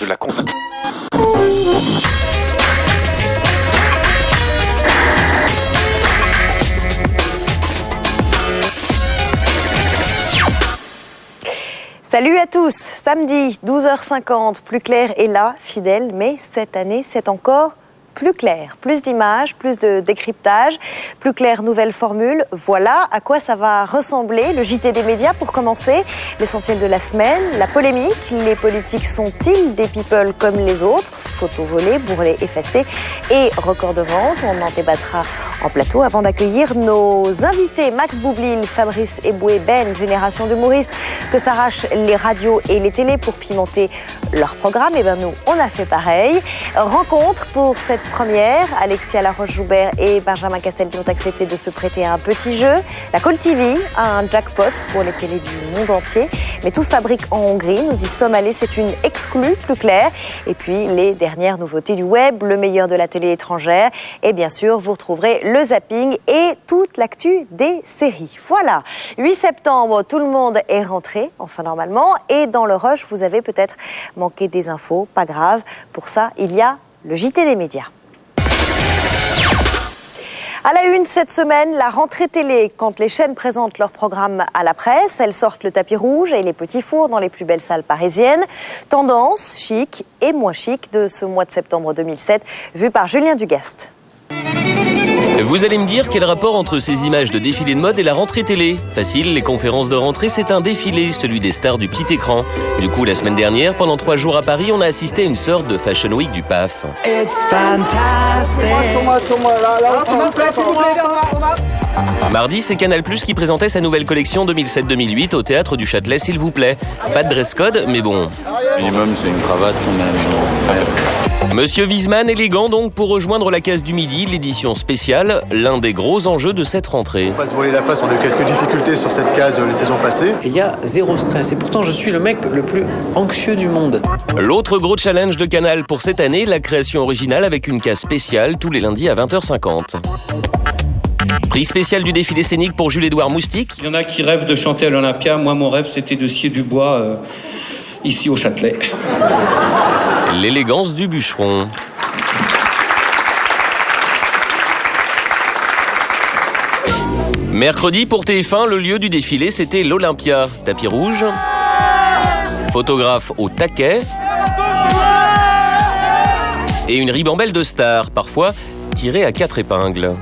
de la compta. Salut à tous, samedi 12h50, Plus Clair est là, fidèle, mais cette année c'est encore plus clair. Plus d'images, plus de décryptage, Plus Clair, nouvelle formule. Voilà à quoi ça va ressembler. Le JT des médias pour commencer, l'essentiel de la semaine, la polémique. Les politiques sont-ils des people comme les autres? Photos volées, bourrelées effacées et record de vente. On en débattra en plateau avant d'accueillir nos invités. Max Boublil, Fabrice Eboué, Ben, génération d'humoristes que s'arrachent les radios et les télés pour pimenter leur programme. Et bien nous, on a fait pareil. Rencontre pour cette première. Alexia Laroche-Joubert et Benjamin Castaldi ont accepté de se prêter à un petit jeu. La Call TV a un jackpot pour les télés du monde entier. Mais tout se fabrique en Hongrie. Nous y sommes allés. C'est une exclue, Plus Clair. Et puis les dernières nouveautés du web, le meilleur de la télé étrangère. Et bien sûr, vous retrouverez le zapping et toute l'actu des séries. Voilà. 8 septembre, tout le monde est rentré, enfin normalement. Et dans le rush, vous avez peut-être manqué des infos. Pas grave. Pour ça, il y a le JT des médias. À la une cette semaine, la rentrée télé, quand les chaînes présentent leur programme à la presse, elles sortent le tapis rouge et les petits fours dans les plus belles salles parisiennes. Tendance chic et moins chic de ce mois de septembre 2007, vu par Julien Dugast. Vous allez me dire quel rapport entre ces images de défilés de mode et la rentrée télé? Facile, les conférences de rentrée, c'est un défilé, celui des stars du petit écran. Du coup, la semaine dernière, pendant 3 jours à Paris, on a assisté à une sorte de Fashion Week du PAF. Mardi, c'est Canal+ qui présentait sa nouvelle collection 2007-2008 au Théâtre du Châtelet, s'il vous plaît. Pas de dress code, mais bon. Minimum, c'est une cravate quand même. Monsieur Wiesmann, élégant donc pour rejoindre la case du midi, l'édition spéciale, l'un des gros enjeux de cette rentrée. On va se voiler la face, on a eu quelques difficultés sur cette case les saisons passées. Il y a zéro stress et pourtant je suis le mec le plus anxieux du monde. L'autre gros challenge de Canal pour cette année, la création originale avec une case spéciale tous les lundis à 20h50. Prix spécial du défilé scénique pour Jules-Édouard Moustique. Il y en a qui rêvent de chanter à l'Olympia. Moi, mon rêve, c'était de scier du bois ici au Châtelet. L'élégance du bûcheron. Mercredi, pour TF1, le lieu du défilé, c'était l'Olympia. Tapis rouge, photographe au taquet et une ribambelle de stars, parfois tirée à 4 épingles.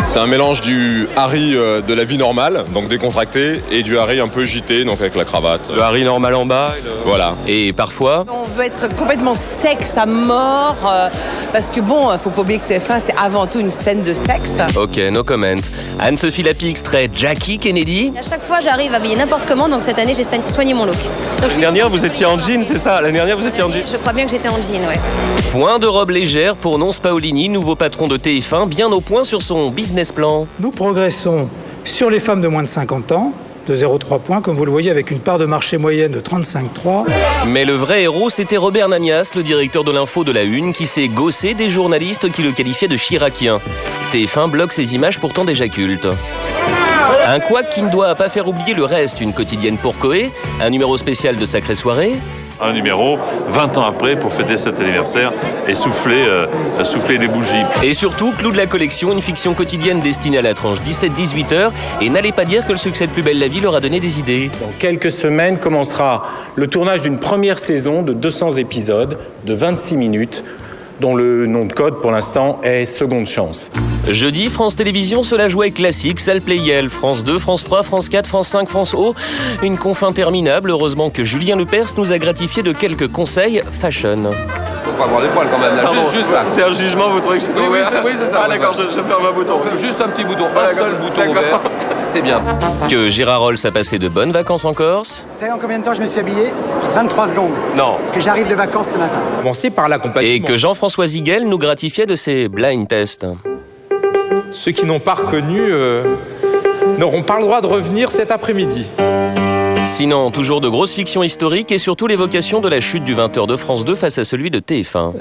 C'est un mélange du Harry de la vie normale, donc décontracté, et du Harry un peu gité, donc avec la cravate. Le Harry normal en bas. Voilà. Et parfois... On veut être complètement sexe à mort, parce que bon, faut pas oublier que TF1, c'est avant tout une scène de sexe. Ok, no comment. Anne-Sophie Lapix, extrait Jackie Kennedy. À chaque fois, j'arrive habillée n'importe comment, donc cette année, j'ai soigné mon look. L'année dernière, vous étiez en jean, c'est ça? L'année dernière, vous étiez en jean? Je crois bien que j'étais en jean, ouais. Point de robe légère pour Nonce Paolini, nouveau patron de TF1, bien au point sur son business plan. Nous progressons sur les femmes de moins de 50 ans, de 0,3 points, comme vous le voyez, avec une part de marché moyenne de 35,3. Mais le vrai héros, c'était Robert Namias, le directeur de l'info de la Une, qui s'est gaussé des journalistes qui le qualifiaient de chiracien. TF1 bloque ces images pourtant déjà cultes. Un couac qui ne doit pas faire oublier le reste, une quotidienne pour Coé, un numéro spécial de Sacrée Soirée. Un numéro 20 ans après pour fêter cet anniversaire et souffler des bougies. Et surtout, clou de la collection, une fiction quotidienne destinée à la tranche 17-18 heures. Et n'allez pas dire que le succès de Plus belle la vie leur a donné des idées. Dans quelques semaines commencera le tournage d'une première saison de 200 épisodes de 26 minutes, dont le nom de code pour l'instant est Seconde Chance. Jeudi, France Télévisions se la jouait classique, salle Playel, France 2, France 3, France 4, France 5, France O. Une conf interminable, heureusement que Julien Lepers nous a gratifié de quelques conseils fashion. Faut pas avoir des poils quand même, là. Juste là. C'est un jugement, vous trouvez que c'est trop ouvert? Oui, c'est ça. Ah d'accord, je ferme un bouton. Juste un petit bouton, un seul bouton ouvert, c'est bien. Que Gérard Rolls a passé de bonnes vacances en Corse. Vous savez en combien de temps je me suis habillé? 23 secondes. Non. Parce que j'arrive de vacances ce matin. Commencez par l'accompagnement. Et que Jean-François Ziguel nous gratifiait de ses blind tests. Ceux qui n'ont pas reconnu n'auront pas le droit de revenir cet après-midi. Sinon, toujours de grosses fictions historiques et surtout l'évocation de la chute du 20h de France 2 face à celui de TF1.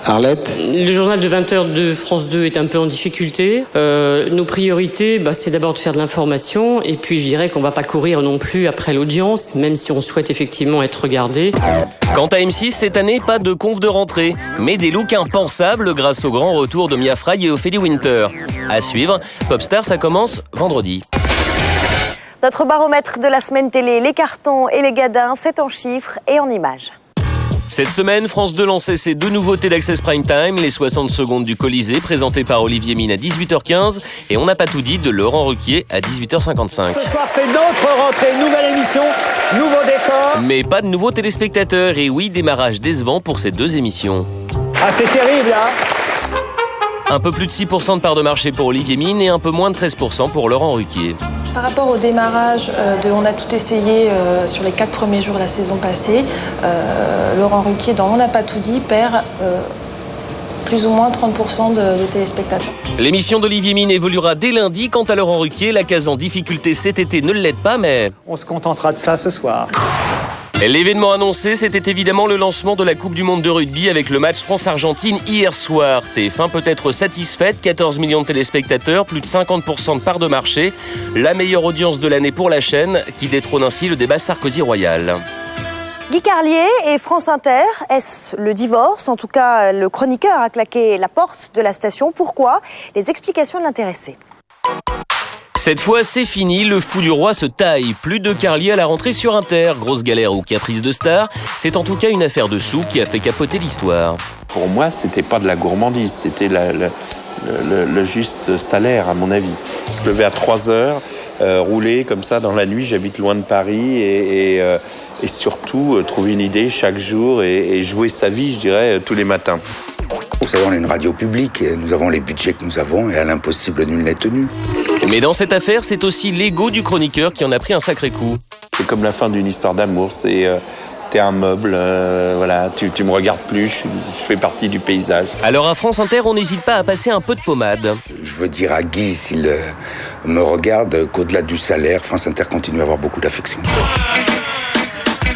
Arlette ? Le journal de 20h de France 2 est un peu en difficulté. Nos priorités, c'est d'abord de faire de l'information. Et puis je dirais qu'on ne va pas courir non plus après l'audience, même si on souhaite effectivement être regardé. Quant à M6, cette année, pas de conf de rentrée, mais des looks impensables grâce au grand retour de Mia Fry et Ophélie Winter. À suivre, Popstar, ça commence vendredi. Notre baromètre de la semaine télé, les cartons et les gadins, c'est en chiffres et en images. Cette semaine, France 2 lançait ses 2 nouveautés d'Access Prime Time, les 60 secondes du Colisée, présentées par Olivier Mine à 18h15, et On n'a pas tout dit de Laurent Ruquier à 18h55. Ce soir, c'est notre rentrée, nouvelle émission, nouveau décor. Mais pas de nouveaux téléspectateurs, et oui, démarrage décevant pour ces 2 émissions. Ah, c'est terrible, hein. Un peu plus de 6% de part de marché pour Olivier Mine et un peu moins de 13% pour Laurent Ruquier. Par rapport au démarrage de On a tout essayé sur les 4 premiers jours de la saison passée, Laurent Ruquier, dans On n'a pas tout dit, perd plus ou moins 30% de téléspectateurs. L'émission d'Olivier Mine évoluera dès lundi. Quant à Laurent Ruquier, la case en difficulté cet été ne l'aide pas, mais... On se contentera de ça ce soir. L'événement annoncé, c'était évidemment le lancement de la Coupe du Monde de rugby avec le match France-Argentine hier soir. TF1 peut être satisfaite, 14 millions de téléspectateurs, plus de 50% de part de marché. La meilleure audience de l'année pour la chaîne, qui détrône ainsi le débat Sarkozy-Royal. Guy Carlier et France Inter, est-ce le divorce ? En tout cas, le chroniqueur a claqué la porte de la station. Pourquoi ? Les explications de l'intéressé. Cette fois, c'est fini, le fou du roi se taille. Plus de Carlier à la rentrée sur Inter. Grosse galère ou caprice de star. C'est en tout cas une affaire de sous qui a fait capoter l'histoire. Pour moi, c'était pas de la gourmandise, c'était le juste salaire, à mon avis. Se lever à 3h, rouler comme ça dans la nuit, j'habite loin de Paris, et surtout trouver une idée chaque jour et jouer sa vie, je dirais, tous les matins. Vous savez, on est une radio publique, et nous avons les budgets que nous avons, et à l'impossible, nul n'est tenu. Mais dans cette affaire, c'est aussi l'ego du chroniqueur qui en a pris un sacré coup. C'est comme la fin d'une histoire d'amour, c'est... T'es un meuble, voilà, tu me regardes plus, je fais partie du paysage. Alors à France Inter, on n'hésite pas à passer un peu de pommade. Je veux dire à Guy, s'il me regarde, qu'au-delà du salaire, France Inter continue à avoir beaucoup d'affection.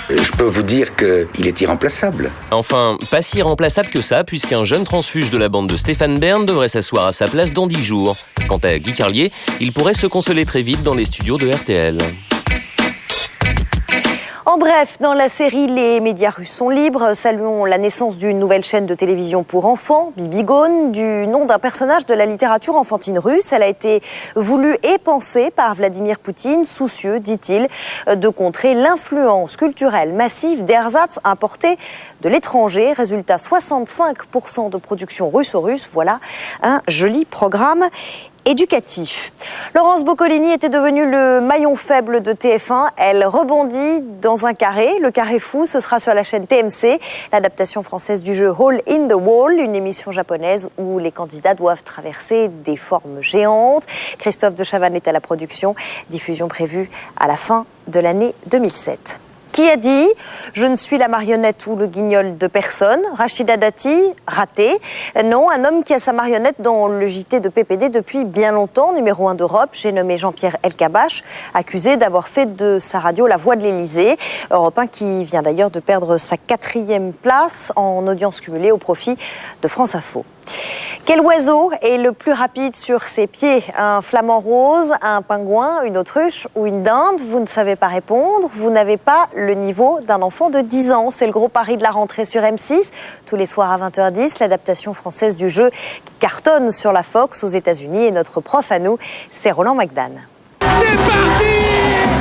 Je peux vous dire qu'il est irremplaçable. Enfin, pas si irremplaçable que ça, puisqu'un jeune transfuge de la bande de Stéphane Bern devrait s'asseoir à sa place dans 10 jours. Quant à Guy Carlier, il pourrait se consoler très vite dans les studios de RTL. En bref, dans la série Les médias russes sont libres, saluons la naissance d'une nouvelle chaîne de télévision pour enfants, Bibigone, du nom d'un personnage de la littérature enfantine russe. Elle a été voulue et pensée par Vladimir Poutine, soucieux, dit-il, de contrer l'influence culturelle massive d'ersatz importés de l'étranger. Résultat, 65% de production russo-russe. Voilà un joli programme éducatif. Laurence Boccolini était devenue le maillon faible de TF1. Elle rebondit dans un carré. Le carré fou, ce sera sur la chaîne TMC, l'adaptation française du jeu Hole in the Wall, une émission japonaise où les candidats doivent traverser des formes géantes. Christophe de Chavannes est à la production. Diffusion prévue à la fin de l'année 2007. Qui a dit « Je ne suis la marionnette ou le guignol de personne » Rachida Dati, raté. Non, un homme qui a sa marionnette dans le JT de PPD depuis bien longtemps, numéro 1 d'Europe. J'ai nommé Jean-Pierre Elkabbach, accusé d'avoir fait de sa radio la voix de l'Élysée. Europe 1 qui vient d'ailleurs de perdre sa 4e place en audience cumulée au profit de France Info. Quel oiseau est le plus rapide sur ses pieds ? Un flamant rose, un pingouin, une autruche ou une dinde ? Vous ne savez pas répondre. Vous n'avez pas le niveau d'un enfant de 10 ans. C'est le gros pari de la rentrée sur M6. Tous les soirs à 20h10, l'adaptation française du jeu qui cartonne sur la Fox aux États-Unis. Et notre prof à nous, c'est Roland McDan. C'est parti !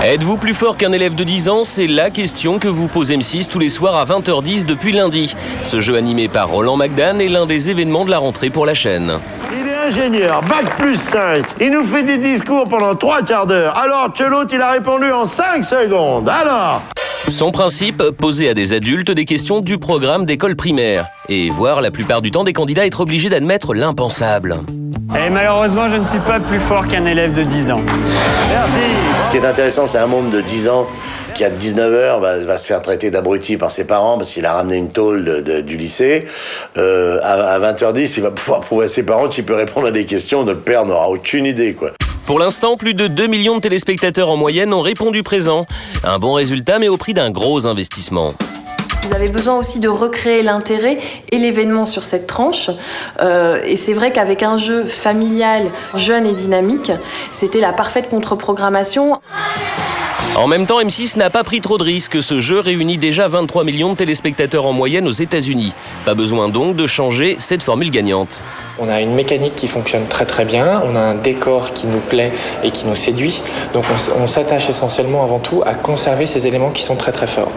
Êtes-vous plus fort qu'un élève de 10 ans ? C'est la question que vous pose M6 tous les soirs à 20h10 depuis lundi. Ce jeu animé par Roland McDan est l'un des événements de la rentrée pour la chaîne. Il est ingénieur, bac plus 5. Il nous fait des discours pendant 3 quarts d'heure. Alors, l'autre, il a répondu en 5 secondes. Alors ? Son principe, poser à des adultes des questions du programme d'école primaire. Et voir la plupart du temps des candidats être obligés d'admettre l'impensable. Et malheureusement, je ne suis pas plus fort qu'un élève de 10 ans. Merci. Ce qui est intéressant, c'est un môme de 10 ans qui, à 19h, va se faire traiter d'abruti par ses parents parce qu'il a ramené une tôle du lycée. À 20h10, il va pouvoir prouver à ses parents qu'il peut répondre à des questions dont le père n'aura aucune idée, quoi. Pour l'instant, plus de 2 millions de téléspectateurs en moyenne ont répondu présent. Un bon résultat, mais au prix d'un gros investissement. Vous avez besoin aussi de recréer l'intérêt et l'événement sur cette tranche. Et c'est vrai qu'avec un jeu familial, jeune et dynamique, c'était la parfaite contre-programmation. En même temps, M6 n'a pas pris trop de risques. Ce jeu réunit déjà 23 millions de téléspectateurs en moyenne aux États-Unis. Pas besoin donc de changer cette formule gagnante. On a une mécanique qui fonctionne très très bien, on a un décor qui nous plaît et qui nous séduit. Donc on s'attache essentiellement avant tout à conserver ces éléments qui sont très très forts.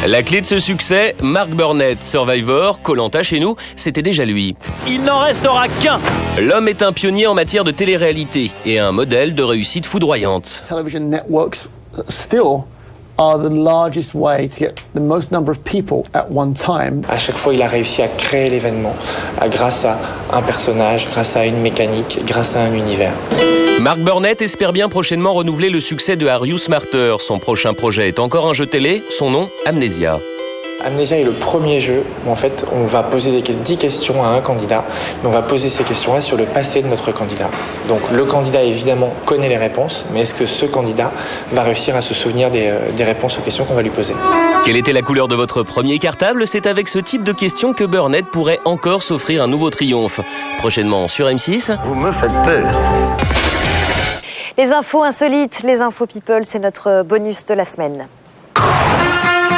La clé de ce succès, Mark Burnett, Survivor, Koh-Lanta chez nous, c'était déjà lui. Il n'en restera qu'un. L'homme est un pionnier en matière de télé-réalité et un modèle de réussite foudroyante. Television networks still are the largest way to get the most number of people at one time. À chaque fois, il a réussi à créer l'événement grâce à un personnage, grâce à une mécanique, grâce à un univers. Mark Burnett espère bien prochainement renouveler le succès de Are You Smarter. Son prochain projet est encore un jeu télé, son nom, Amnesia. Amnesia est le premier jeu où en fait on va poser 10 questions à un candidat, mais on va poser ces questions-là sur le passé de notre candidat. Donc le candidat évidemment connaît les réponses, mais est-ce que ce candidat va réussir à se souvenir des réponses aux questions qu'on va lui poser? Quelle était la couleur de votre premier cartable? C'est avec ce type de questions que Burnett pourrait encore s'offrir un nouveau triomphe. Prochainement sur M6. Vous me faites peur. Les infos insolites, les infos people, c'est notre bonus de la semaine.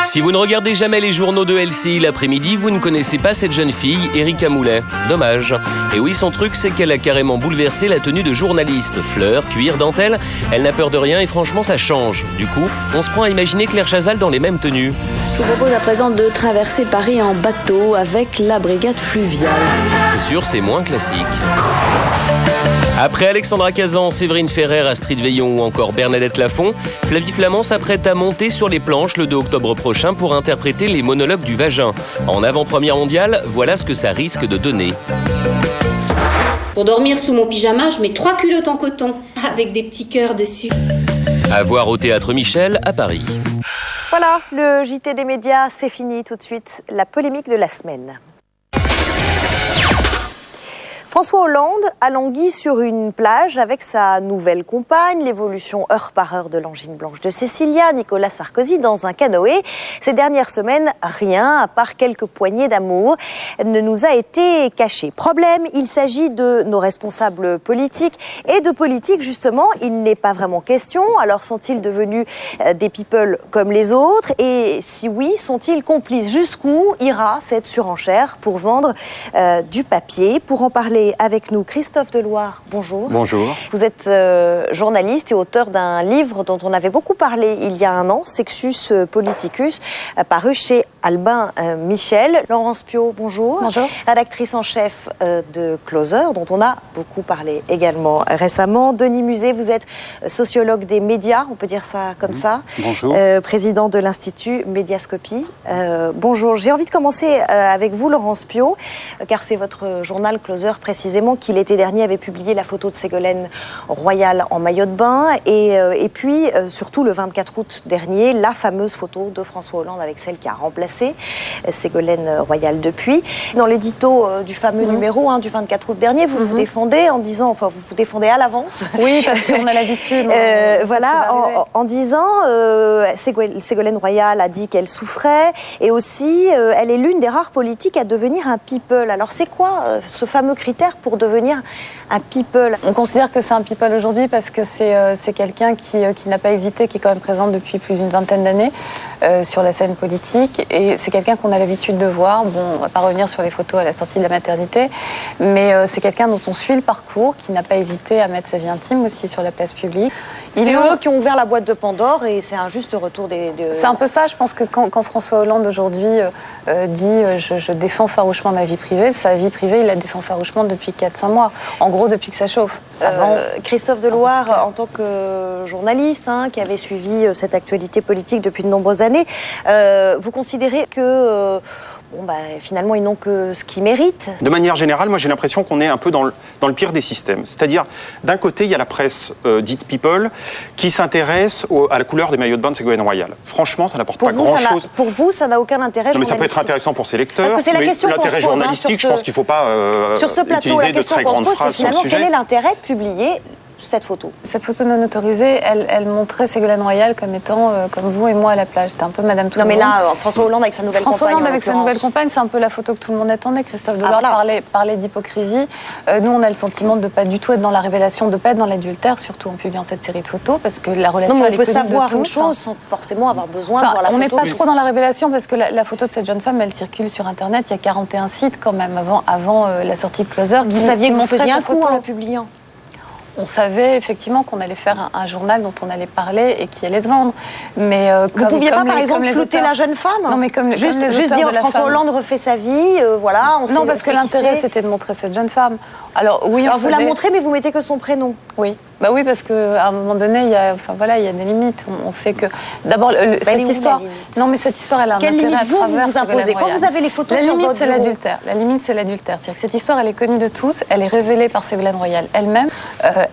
Si vous ne regardez jamais les journaux de LCI l'après-midi, vous ne connaissez pas cette jeune fille, Erika Moulet. Dommage. Et oui, son truc, c'est qu'elle a carrément bouleversé la tenue de journaliste. Fleurs, cuir, dentelle, elle n'a peur de rien et franchement, ça change. Du coup, on se prend à imaginer Claire Chazal dans les mêmes tenues. Je vous propose à présent de traverser Paris en bateau avec la brigade fluviale. C'est sûr, c'est moins classique. Après Alexandra Cazan, Séverine Ferrer, Astrid Veillon ou encore Bernadette Lafont, Flavie Flamand s'apprête à monter sur les planches le 2 octobre prochain pour interpréter les monologues du vagin. En avant-première mondiale, voilà ce que ça risque de donner. Pour dormir sous mon pyjama, je mets 3 culottes en coton avec des petits cœurs dessus. À voir au Théâtre Michel à Paris. Voilà, le JT des médias, c'est fini. Tout de suite, la polémique de la semaine. François Hollande a langui sur une plage avec sa nouvelle compagne, l'évolution heure par heure de l'angine blanche de Cécilia, Nicolas Sarkozy dans un canoë. Ces dernières semaines, rien, à part quelques poignées d'amour, ne nous a été caché. Problème, il s'agit de nos responsables politiques et de politique, justement, il n'est pas vraiment question. Alors sont-ils devenus des people comme les autres? Et si oui, sont-ils complices? Jusqu'où ira cette surenchère pour vendre du papier? Pour en parler avec nous, Christophe Deloire, bonjour. Bonjour. Vous êtes journaliste et auteur d'un livre dont on avait beaucoup parlé il y a un an, Sexus Politicus, paru chez Albin Michel. Laurence Piot, bonjour. Bonjour. Rédactrice en chef de Closer, dont on a beaucoup parlé également récemment. Denis Muset, vous êtes sociologue des médias, on peut dire ça comme ça. Bonjour. Président de l'Institut Médiascopie. Bonjour. J'ai envie de commencer avec vous, Laurence Piot, car c'est votre journal Closer précisément qui l'été dernier avait publié la photo de Ségolène Royal en maillot de bain et puis surtout le 24 août dernier la fameuse photo de François Hollande avec celle qui a remplacé Ségolène Royal depuis. Dans l'édito du fameux numéro du 24 aut dernier, vous vous défendez en disant, enfin vous vous défendez à l'avance. Oui, parce qu'on a l'habitude. Voilà, en disant Ségolène Royal a dit qu'elle souffrait et aussi elle est l'une des rares politiques à devenir un people. Alors c'est quoi ce fameux critère pour devenir un people? On considère que c'est un people aujourd'hui parce que c'est quelqu'un qui n'a pas hésité, qui est quand même présent depuis plus d'une vingtaine d'années sur la scène politique. Et c'est quelqu'un qu'on a l'habitude de voir. Bon, on ne va pas revenir sur les photos à la sortie de la maternité, mais c'est quelqu'un dont on suit le parcours, qui n'a pas hésité à mettre sa vie intime aussi sur la place publique. C'est eux qui ont ouvert la boîte de Pandore et c'est un juste retour des... C'est un peu ça, je pense que quand François Hollande aujourd'hui dit je défends farouchement ma vie privée, sa vie privée, il la défend farouchement depuis 4-5 mois. En gros, depuis que ça chauffe. Christophe Deloire, en tant que journaliste qui avait suivi cette actualité politique depuis de nombreuses années, vous considérez que... finalement, ils n'ont que ce qu'ils méritent. De manière générale, moi j'ai l'impression qu'on est un peu dans le pire des systèmes. C'est-à-dire, d'un côté, il y a la presse dite people qui s'intéresse à la couleur des maillots de bain de Ségolène Royal. Franchement, ça n'apporte pas grand-chose. Pour vous, ça n'a aucun intérêt. Non, mais ça peut être intéressant pour ses lecteurs. Parce que c'est la question qu'on se l'intérêt pose, journalistique, je pense qu'il ne faut pas sur ce plateau, utiliser de très grandes phrases sur le sujet. Quel est l'intérêt de publier cette photo? Cette photo non autorisée, elle montrait Ségolène Royal comme étant comme vous et moi à la plage. C'était un peu Madame Tout le Monde. Non mais là, François Hollande avec sa nouvelle compagne. François Hollande avec sa nouvelle compagne, c'est un peu la photo que tout le monde attendait. Christophe Deloire parlait d'hypocrisie. Nous, on a le sentiment de ne pas du tout être dans la révélation, de ne pas être dans l'adultère, surtout en publiant cette série de photos, parce que la relation elle est connue de tous. On peut savoir une chose sans forcément avoir besoin de voir la photo. On n'est pas trop dans la révélation, parce que la photo de cette jeune femme, elle circule sur Internet. Il y a 41 sites quand même avant la sortie de Closer. Vous saviez que vous faisiez un coup en la publiant? On savait effectivement qu'on allait faire un journal dont on allait parler et qui allait se vendre. Mais vous ne pouviez pas, par exemple, flouter la jeune femme? Non, mais juste dire François Hollande refait sa vie, voilà. Non, parce que l'intérêt, c'était de montrer cette jeune femme. Alors, oui, vous la montrez, mais vous mettez que son prénom. Oui. Bah oui, parce qu'à un moment donné, il y a des limites. On sait que d'abord cette histoire. Non, mais cette histoire, elle a un intérêt à travers. Vous imposez quand vous avez les photos sur votre bureau. La limite, c'est l'adultère. C'est-à-dire que cette histoire, elle est connue de tous. Elle est révélée par Ségolène Royal elle-même.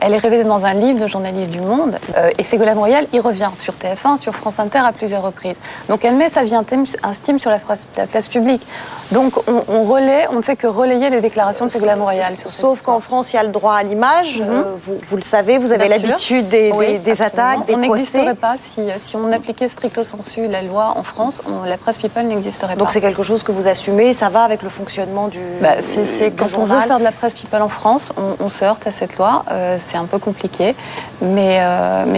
Elle est révélée dans un livre de journaliste du Monde. Et Ségolène Royal, il revient sur TF1, sur France Inter à plusieurs reprises. Donc elle met sa vie intime sur la place publique. Donc on ne fait que relayer les déclarations de Ségolène Royal. Sauf qu'en France, il y a le droit à l'image. Vous le savez. Vous avez l'habitude des attaques, des procès. On n'existerait pas si on appliquait stricto sensu la loi en France. La presse people n'existerait pas. Donc c'est quelque chose que vous assumez, ça va avec le fonctionnement du quand on veut faire de la presse people en France, on se heurte à cette loi. C'est un peu compliqué, mais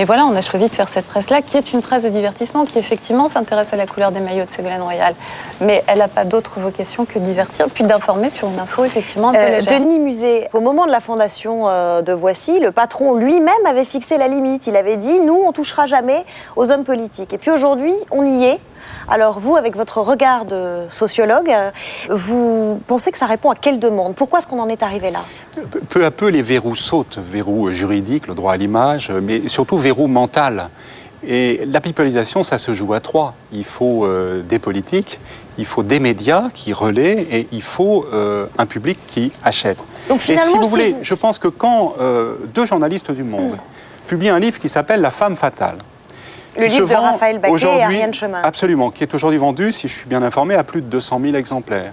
voilà, on a choisi de faire cette presse-là, qui est une presse de divertissement, qui effectivement s'intéresse à la couleur des maillots de Ségolène Royal, mais elle n'a pas d'autre vocation que de divertir, puis d'informer sur une info effectivement un peu légère. Denis Musée, au moment de la fondation de Voici, le patron lui-même avait fixé la limite. Il avait dit, nous, on touchera jamais aux hommes politiques. Et puis aujourd'hui, on y est. Alors vous, avec votre regard de sociologue, vous pensez que ça répond à quelle demande? Pourquoi est-ce qu'on en est arrivé là? Peu à peu, les verrous sautent. Verrou juridique, le droit à l'image, mais surtout verrou mental. Et la pipelisation, ça se joue à trois. Il faut des politiques, il faut des médias qui relaient et il faut un public qui achète. Donc, et si vous voulez, je pense que quand deux journalistes du Monde publient un livre qui s'appelle La femme fatale, le livre de Raphaël Baquet et Ariane Chemin. Absolument, qui est aujourd'hui vendu, si je suis bien informé, à plus de 200 000 exemplaires.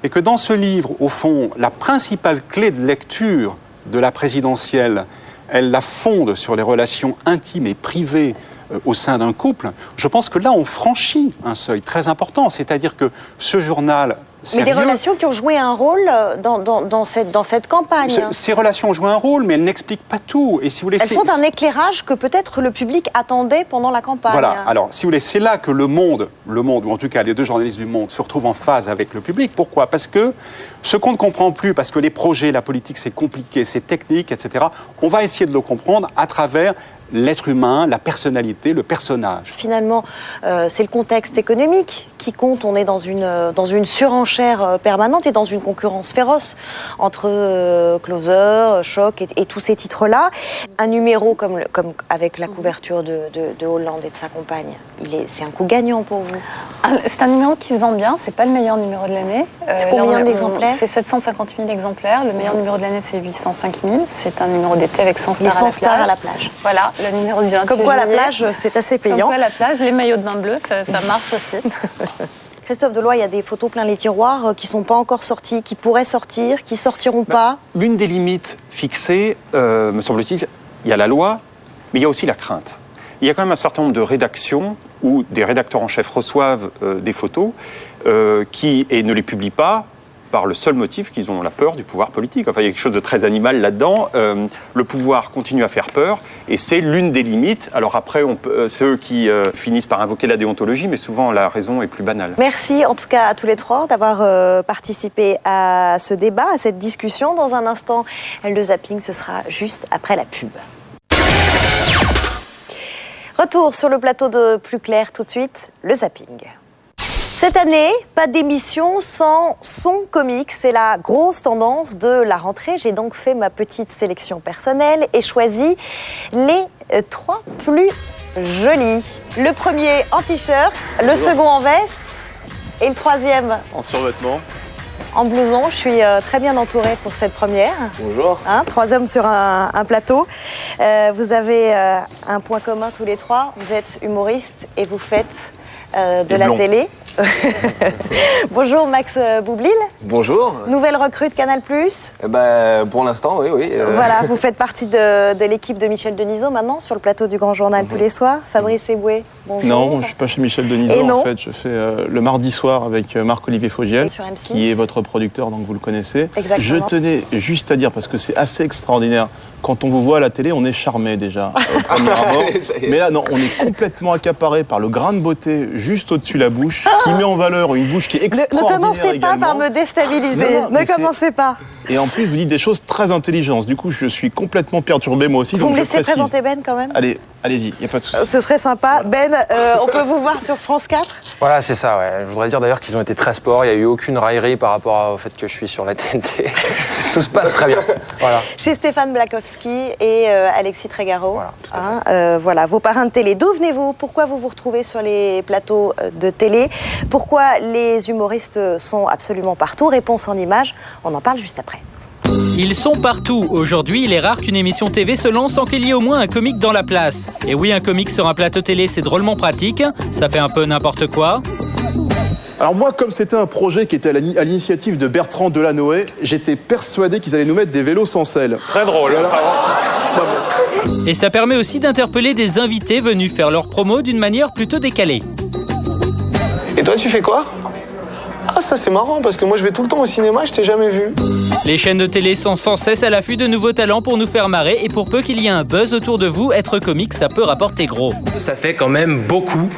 Et que dans ce livre, au fond, la principale clé de lecture de la présidentielle, elle la fonde sur les relations intimes et privées au sein d'un couple. Je pense que là, on franchit un seuil très important. C'est-à-dire que ce journal... Mais des relations qui ont joué un rôle dans cette campagne. Ces relations ont joué un rôle, mais elles n'expliquent pas tout. Et si vous voulez, elles sont un éclairage que peut-être le public attendait pendant la campagne. Voilà. Alors, si vous voulez, c'est là que le Monde, ou en tout cas les deux journalistes du Monde, se retrouvent en phase avec le public. Pourquoi? Parce que ce qu'on ne comprend plus, parce que les projets, la politique, c'est compliqué, c'est technique, etc., on va essayer de le comprendre à travers l'être humain, la personnalité, le personnage. Finalement, c'est le contexte économique qui compte. On est dans une surenchère permanente et dans une concurrence féroce entre Closer, Choc et tous ces titres-là. Un numéro comme avec la couverture de Hollande et de sa compagne, c'est un coup gagnant pour vous? C'est un numéro qui se vend bien, c'est pas le meilleur numéro de l'année. C'est combien d'exemplaires? C'est 750 000 exemplaires. Le meilleur numéro de l'année, c'est 805 000. C'est un numéro d'été avec 100 stars à la plage. Voilà. Le numéro du 28 Comme quoi, juillet. la plage, c'est assez payant. Comme quoi, la plage, les maillots de bain bleu, ça marche aussi. Christophe Deloire, il y a des photos plein les tiroirs qui ne sont pas encore sorties, qui pourraient sortir, qui ne sortiront pas. L'une des limites fixées, me semble-t-il, il y a la loi, mais il y a aussi la crainte. Il y a quand même un certain nombre de rédactions où des rédacteurs en chef reçoivent des photos et ne les publient pas par le seul motif qu'ils ont la peur du pouvoir politique. Enfin, il y a quelque chose de très animal là-dedans. Le pouvoir continue à faire peur et c'est l'une des limites. Alors après, c'est eux qui finissent par invoquer la déontologie, mais souvent la raison est plus banale. Merci en tout cas à tous les trois d'avoir participé à ce débat, à cette discussion. Dans un instant, le zapping, ce sera juste après la pub. Retour sur le plateau de Plus Clair tout de suite, le zapping. Cette année, pas d'émission sans son comique. C'est la grosse tendance de la rentrée. J'ai donc fait ma petite sélection personnelle et choisi les 3 plus jolis. Le premier en t-shirt, le second en veste et le troisième en survêtement. En blouson. Je suis très bien entourée pour cette première. Bonjour. 3 hommes sur un plateau. Vous avez un point commun tous les trois. Vous êtes humoriste et vous faites de la télé. Bonjour Max Boublil. Bonjour. Nouvelle recrue de Canal+. Pour l'instant, oui. Voilà, vous faites partie de l'équipe de Michel Denisot maintenant sur le plateau du Grand Journal tous les soirs. Fabrice Eboué, bonjour. Non, je ne suis pas chez Michel Denisot en fait. Je fais le mardi soir avec Marc-Olivier Fogiel, qui est votre producteur, donc vous le connaissez. Exactement. Je tenais juste à dire, parce que c'est assez extraordinaire, quand on vous voit à la télé, on est charmé déjà au premier abord. Mais là, non, on est complètement accaparé par le grain de beauté juste au-dessus de la bouche, qui met en valeur une bouche qui est extraordinaire. Ne commencez également. pas par me déstabiliser. Non, ne commencez pas. Et en plus, vous dites des choses très intelligentes. Du coup, je suis complètement perturbé moi aussi. Vous donc me je laissez précise. présenter Ben quand même? Allez, allez-y, il n'y a pas de souci. Ce serait sympa. Ben, on peut vous voir sur France 4? Voilà, c'est ça, ouais. Je voudrais dire d'ailleurs qu'ils ont été très sport. Il n'y a eu aucune raillerie par rapport au fait que je suis sur la TNT. Tout se passe très bien. Voilà. Chez Stéphane Blakowski et Alexis Trégaro. Voilà, vos parrains de télé. D'où venez-vous? Pourquoi vous vous retrouvez sur les plateaux de télé? Pourquoi les humoristes sont absolument partout? Réponse en images, on en parle juste après. Ils sont partout. Aujourd'hui, il est rare qu'une émission TV se lance sans qu'il y ait au moins un comique dans la place. Et oui, un comique sur un plateau télé, c'est drôlement pratique. Ça fait un peu n'importe quoi. Alors moi, comme c'était un projet qui était à l'initiative de Bertrand Delanoë, j'étais persuadé qu'ils allaient nous mettre des vélos sans selle. Très drôle. Et ça permet aussi d'interpeller des invités venus faire leur promo d'une manière plutôt décalée. Et toi, tu fais quoi? Ah, ça c'est marrant, parce que moi je vais tout le temps au cinéma, je t'ai jamais vu. Les chaînes de télé sont sans cesse à l'affût de nouveaux talents pour nous faire marrer. Et pour peu qu'il y ait un buzz autour de vous, être comique, ça peut rapporter gros. Ça fait quand même beaucoup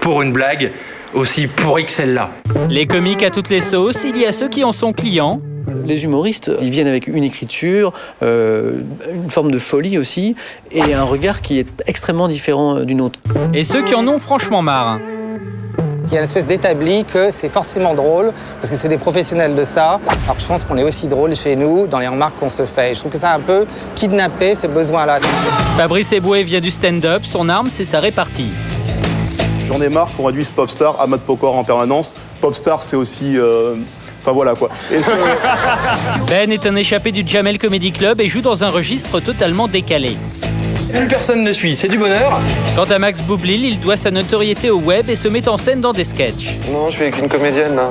pour une blague aussi pourrie que celle-là. Les comiques à toutes les sauces, il y a ceux qui en sont clients. Les humoristes, ils viennent avec une écriture, une forme de folie aussi, et un regard qui est extrêmement différent d'une autre. Et ceux qui en ont franchement marre. Il y a une espèce d'établi que c'est forcément drôle, parce que c'est des professionnels de ça. Alors je pense qu'on est aussi drôle chez nous, dans les remarques qu'on se fait. Et je trouve que ça a un peu kidnappé ce besoin-là. Fabrice Eboué vient du stand-up, son arme c'est sa répartie. J'en ai marre qu'on réduise Popstar à Matt Pokora en permanence. Popstar, c'est aussi... Enfin voilà quoi. Ben est un échappé du Jamel Comedy Club et joue dans un registre totalement décalé. Plus personne ne suit, c'est du bonheur. Quant à Max Boublil, il doit sa notoriété au web et se met en scène dans des sketchs. Non, je suis avec une comédienne là.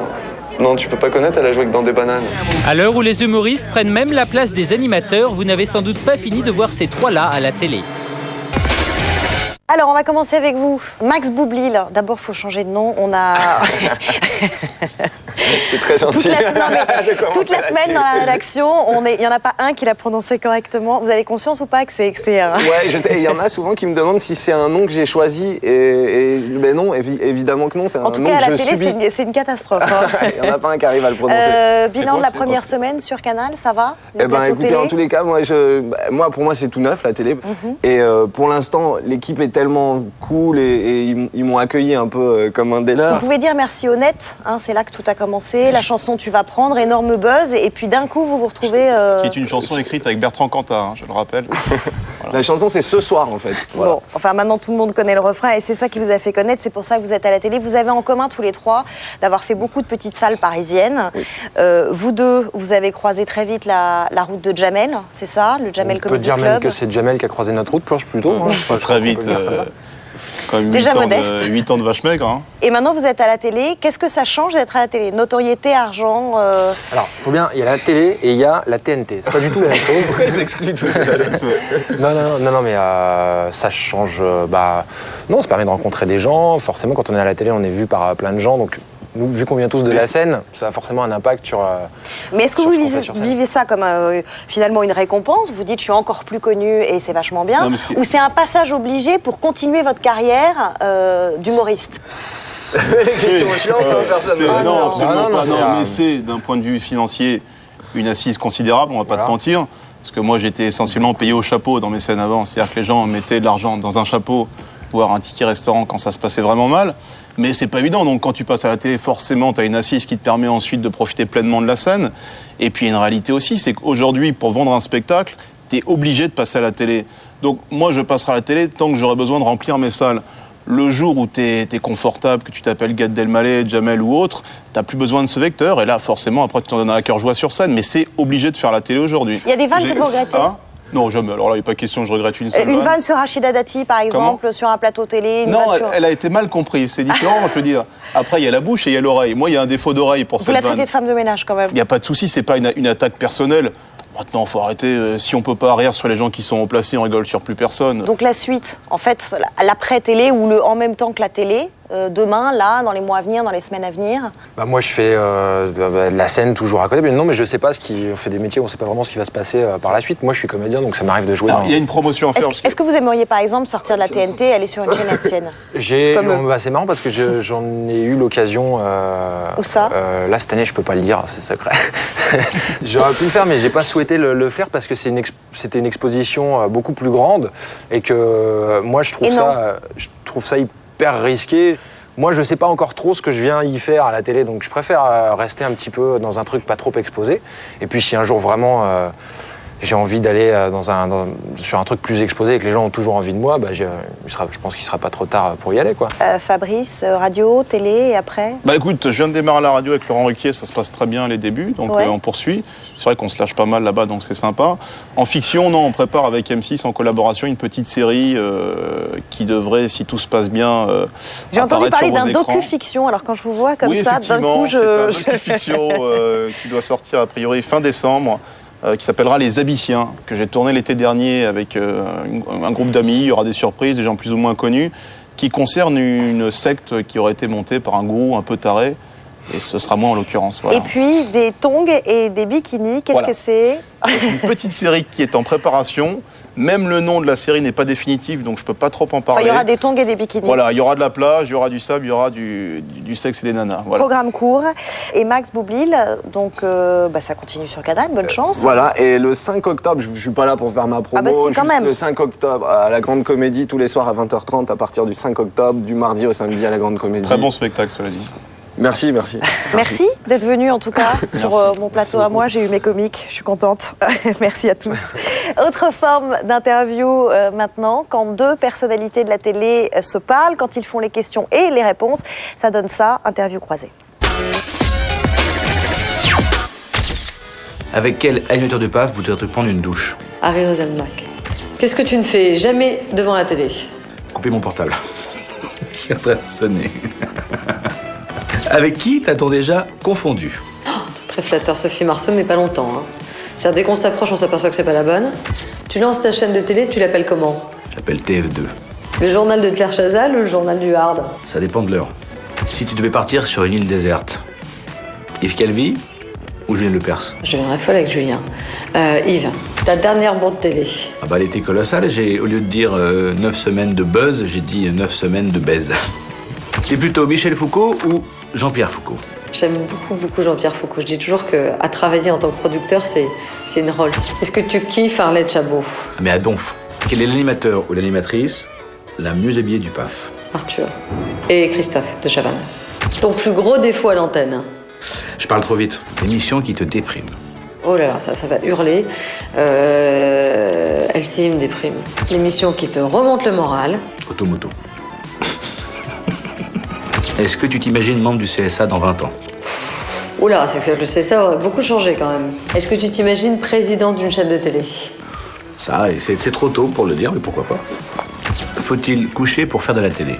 Non, tu peux pas connaître, elle a joué que dans des bananes. À l'heure où les humoristes prennent même la place des animateurs, vous n'avez sans doute pas fini de voir ces trois-là à la télé. Alors, on va commencer avec vous. Max Boublil. D'abord, il faut changer de nom. On a... C'est très gentil. Toute la semaine dans la rédaction, il n'y en a pas un qui l'a prononcé correctement. Vous avez conscience ou pas que c'est Ouais, il y en a souvent qui me demandent si c'est un nom que j'ai choisi. Ben non, évidemment que non. C'est un nom que je subis. En tout cas, à la télé, c'est une catastrophe. Hein. Il n'y en a pas un qui arrive à le prononcer. Bilan de la première semaine sur Canal, ça va? Écoutez, télé en tous les cas, pour moi, c'est tout neuf, la télé. Et pour l'instant, l'équipe est tellement cool et ils m'ont accueilli un peu comme un des leurs. Vous pouvez dire merci au net, hein, c'est là que tout a commencé. La chanson Tu vas prendre, énorme buzz, et puis d'un coup vous vous retrouvez... Qui est une chanson écrite avec Bertrand Cantat, hein, je le rappelle. Voilà. La chanson c'est Ce soir en fait. Voilà. Bon, enfin maintenant tout le monde connaît le refrain et c'est ça qui vous a fait connaître, c'est pour ça que vous êtes à la télé. Vous avez en commun tous les trois d'avoir fait beaucoup de petites salles parisiennes. Oui. Vous deux, vous avez croisé très vite la route de Jamel, c'est ça, le Jamel Comedy Club. On peut dire même que c'est Jamel qui a croisé notre route, plutôt. Pas très vite. Quand même déjà 8 ans de vache maigre. Hein. Et maintenant vous êtes à la télé. Qu'est-ce que ça change d'être à la télé? Notoriété, argent Alors, il faut bien, il y a la télé et il y a la TNT. C'est pas du tout la même chose. Pourquoi ils excluent tout ça? Non, mais ça change... non, ça permet de rencontrer des gens. Forcément, quand on est à la télé, on est vu par plein de gens. Donc, nous, vu qu'on vient tous de la scène, ça a forcément un impact sur... Mais est-ce que vous vivez ça comme finalement une récompense? Vous dites je suis encore plus connu et c'est vachement bien. Ou c'est un passage obligé pour continuer votre carrière d'humoriste? Les questions chiantes, personne. Non, absolument pas. Non, mais c'est d'un point de vue financier une assise considérable, on va pas te mentir. Parce que moi j'étais essentiellement payé au chapeau dans mes scènes avant. C'est-à-dire que les gens mettaient de l'argent dans un chapeau, voire un ticket restaurant quand ça se passait vraiment mal. Mais c'est pas évident, donc quand tu passes à la télé, forcément, tu as une assise qui te permet ensuite de profiter pleinement de la scène. Et puis il y a une réalité aussi, c'est qu'aujourd'hui, pour vendre un spectacle, tu es obligé de passer à la télé. Donc moi, je passerai à la télé tant que j'aurai besoin de remplir mes salles. Le jour où tu es confortable, que tu t'appelles Gad Elmaleh, Jamel ou autre, tu n'as plus besoin de ce vecteur. Et là, forcément, après, tu t'en donnes à cœur joie sur scène. Mais c'est obligé de faire la télé aujourd'hui. Il y a des vannes que vous regrettez? Non, jamais. Alors là, il n'est pas question, je regrette une seule Une vanne sur Rachida Dati, par exemple, sur un plateau télé. Non, elle a été mal comprise. C'est différent, je veux dire. Après, il y a la bouche et il y a l'oreille. Moi, il y a un défaut d'oreille pour cette vanne. Vous la traitez de femme de ménage, quand même. Il n'y a pas de souci, c'est pas une attaque personnelle. Maintenant, il faut arrêter. Si on peut pas rire sur les gens qui sont haut placés, on rigole sur plus personne. Donc la suite, en fait, l'après-télé ou le en même temps que la télé, demain, là, dans les mois à venir, dans les semaines à venir. Moi, je fais de la scène toujours à côté. Mais non, mais je sais pas on fait des métiers, on sait pas vraiment ce qui va se passer par la suite. Moi, je suis comédien, donc ça m'arrive de jouer. Il y a une promotion à faire. Est-ce que vous aimeriez, par exemple, sortir de la TNT et aller sur une chaîne hertzienne? C'est marrant parce que j'en ai eu l'occasion. Où ça? Là, cette année, je peux pas le dire, c'est secret. J'aurais pu le faire, mais j'ai pas souhaité le faire parce que c'était une exposition beaucoup plus grande et que moi, je trouve ça hyper risqué. Moi, je sais pas encore trop ce que je viens y faire à la télé, donc je préfère rester un petit peu dans un truc pas trop exposé. Et puis, si un jour vraiment j'ai envie d'aller sur un truc plus exposé et que les gens ont toujours envie de moi, je pense qu'il sera pas trop tard pour y aller, quoi. Fabrice, radio, télé et après? Écoute, je viens de démarrer la radio avec Laurent Ruquier, ça se passe très bien les débuts, donc on poursuit. C'est vrai qu'on se lâche pas mal là-bas, donc c'est sympa. En fiction, non, on prépare avec M6 en collaboration une petite série qui devrait, si tout se passe bien, j'ai entendu parler d'un docu-fiction, alors quand je vous vois comme ça, d'un coup, c'est un docu-fiction qui doit sortir a priori fin décembre. Qui s'appellera Les Abyssiens, que j'ai tourné l'été dernier avec un groupe d'amis. Il y aura des surprises, des gens plus ou moins connus, qui concernent une secte qui aurait été montée par un gourou un peu taré. Et ce sera moi en l'occurrence. Voilà. Et puis des tongs et des bikinis, qu'est-ce que c'est? C'est une petite série qui est en préparation. Même le nom de la série n'est pas définitif, donc je ne peux pas trop en parler. Il y aura des tongs et des bikinis. Voilà, il y aura de la plage, il y aura du sable, il y aura du sexe et des nanas. Voilà. Programme court. Et Max Boublil, donc ça continue sur Canal, bonne chance. Voilà, et le 5 octobre, je ne suis pas là pour faire ma promo. Si, quand même. Le 5 octobre à la Grande Comédie, tous les soirs à 20h30 à partir du 5 octobre, du mardi au samedi à la Grande Comédie. Très bon spectacle, cela dit. Merci. Merci d'être venu en tout cas sur mon plateau à moi. J'ai eu mes comiques, je suis contente. Merci à tous. Autre forme d'interview maintenant, quand deux personnalités de la télé se parlent, quand ils font les questions et les réponses, ça donne ça, interview croisée. Avec quel animateur de PAF voudrais-tu prendre une douche? Harry Roselmack. Qu'est-ce que tu ne fais jamais devant la télé? Couper mon portable. Qui est en train de sonner. Avec qui t'as-t-on déjà confondu? Très flatteur, Sophie Marceau, mais pas longtemps. C'est-à-dire, dès qu'on s'approche, on s'aperçoit que c'est pas la bonne. Tu lances ta chaîne de télé, tu l'appelles comment? Je l'appelle TF2. Le journal de Claire Chazal ou le journal du Hard? Ça dépend de l'heure. Si tu devais partir sur une île déserte, Yves Calvi ou Julien Lepers? Je deviendrais folle avec Julien. Yves, ta dernière bourde télé? Elle était colossale. Au lieu de dire 9 semaines de buzz, j'ai dit 9 semaines de baise. C'est plutôt Michel Foucault ou Jean-Pierre Foucault? J'aime beaucoup Jean-Pierre Foucault. Je dis toujours qu'à travailler en tant que producteur, c'est une Rolls. Est-ce que tu kiffes Arlette Chabot? Mais à donf. Quel est l'animateur ou l'animatrice la mieux habillée du PAF? Arthur. Et Christophe de Chavannes. Ton plus gros défaut à l'antenne? Je parle trop vite. L'émission qui te déprime. Oh là là, ça va hurler. Elle me déprime. L'émission qui te remonte le moral? Automoto. Est-ce que tu t'imagines membre du CSA dans 20 ans? Oula, c'est que le CSA aurait beaucoup changé quand même. Est-ce que tu t'imagines président d'une chaîne de télé? Ça, c'est trop tôt pour le dire, mais pourquoi pas. Faut-il coucher pour faire de la télé?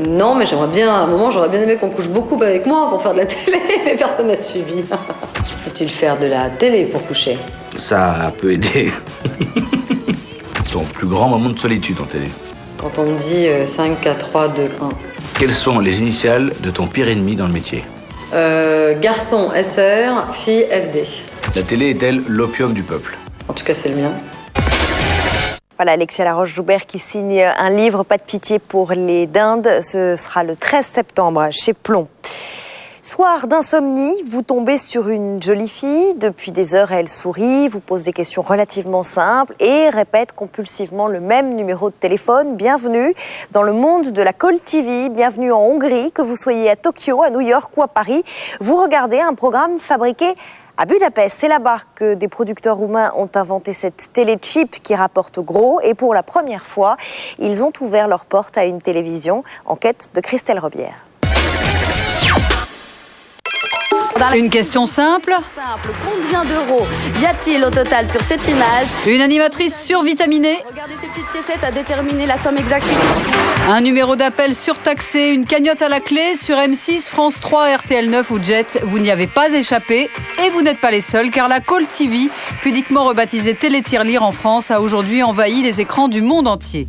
Non, mais j'aimerais bien, à un moment, j'aurais bien aimé qu'on couche beaucoup avec moi pour faire de la télé, mais personne n'a suivi. Faut-il faire de la télé pour coucher? Ça peut aider. Ton plus grand moment de solitude en télé? Quand on me dit 5, 4, 3, 2, 1. Quelles sont les initiales de ton pire ennemi dans le métier? Garçon, SR, fille, FD. La télé est-elle l'opium du peuple? En tout cas, c'est le mien. Voilà, Alexia Laroche-Joubert qui signe un livre, Pas de pitié pour les dindes. Ce sera le 13 septembre chez Plomb. Soir d'insomnie, vous tombez sur une jolie fille. Depuis des heures, elle sourit, vous pose des questions relativement simples et répète compulsivement le même numéro de téléphone. Bienvenue dans le monde de la Call TV. Bienvenue en Hongrie, que vous soyez à Tokyo, à New York ou à Paris. Vous regardez un programme fabriqué à Budapest. C'est là-bas que des producteurs roumains ont inventé cette téléchip qui rapporte gros. Et pour la première fois, ils ont ouvert leurs portes à une télévision. Enquête de Christelle Robière. Une question simple. Combien d'euros y a-t-il au total sur cette image? Une animatrice survitaminée. Regardez ces petites piécettes à déterminer la somme exacte. Un numéro d'appel surtaxé, une cagnotte à la clé sur M6, France 3, RTL 9 ou Jet. Vous n'y avez pas échappé et vous n'êtes pas les seuls car la Call TV, pudiquement rebaptisée Télé-Tirelire en France, a aujourd'hui envahi les écrans du monde entier.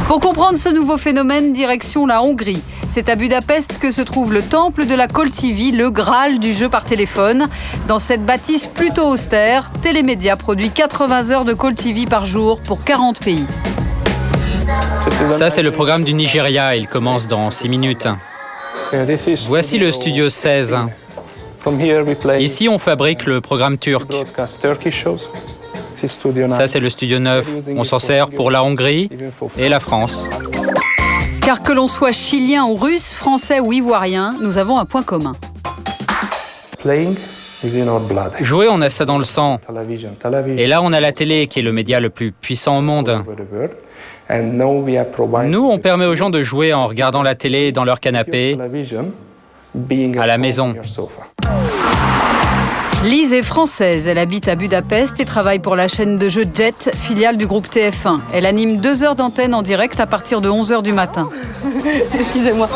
Pour comprendre ce nouveau phénomène, direction la Hongrie. C'est à Budapest que se trouve le temple de la Call TV, le Graal du jeu par téléphone. Dans cette bâtisse plutôt austère, Télémédia produit 80 heures de Call TV par jour pour 40 pays. Ça, c'est le programme du Nigeria. Il commence dans 6 minutes. Voici le studio 16. Ici, on fabrique le programme turc. Ça, c'est le studio 9. On s'en sert pour la Hongrie et la France. Car que l'on soit chilien ou russe, français ou ivoirien, nous avons un point commun. Jouer, on a ça dans le sang. Et là, on a la télé, qui est le média le plus puissant au monde. Nous, on permet aux gens de jouer en regardant la télé dans leur canapé, à la maison. Lise est française, elle habite à Budapest et travaille pour la chaîne de jeux Jet, filiale du groupe TF1. Elle anime 2 heures d'antenne en direct à partir de 11h du matin. Excusez-moi.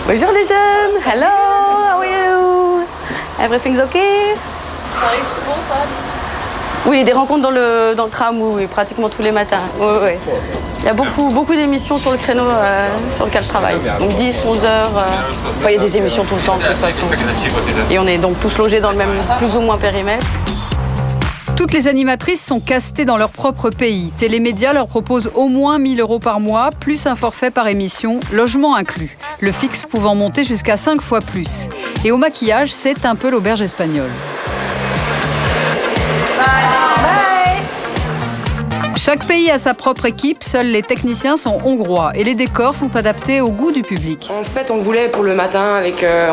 Bonjour les jeunes. Hello, how are you? Everything's okay? Ça arrive souvent, ça? Oui, des rencontres dans le tram, oui, pratiquement tous les matins. Oui. Il y a beaucoup d'émissions sur le créneau sur lequel je travaille. Donc 10, 11 heures. Il y a des émissions tout le temps de toute façon. Et on est donc tous logés dans le même plus ou moins périmètre. Toutes les animatrices sont castées dans leur propre pays. Télémédia leur propose au moins 1 000 € par mois, plus un forfait par émission, logement inclus. Le fixe pouvant monter jusqu'à 5 fois plus. Et au maquillage, c'est un peu l'auberge espagnole. Chaque pays a sa propre équipe, seuls les techniciens sont hongrois et les décors sont adaptés au goût du public. En fait, on voulait pour le matin,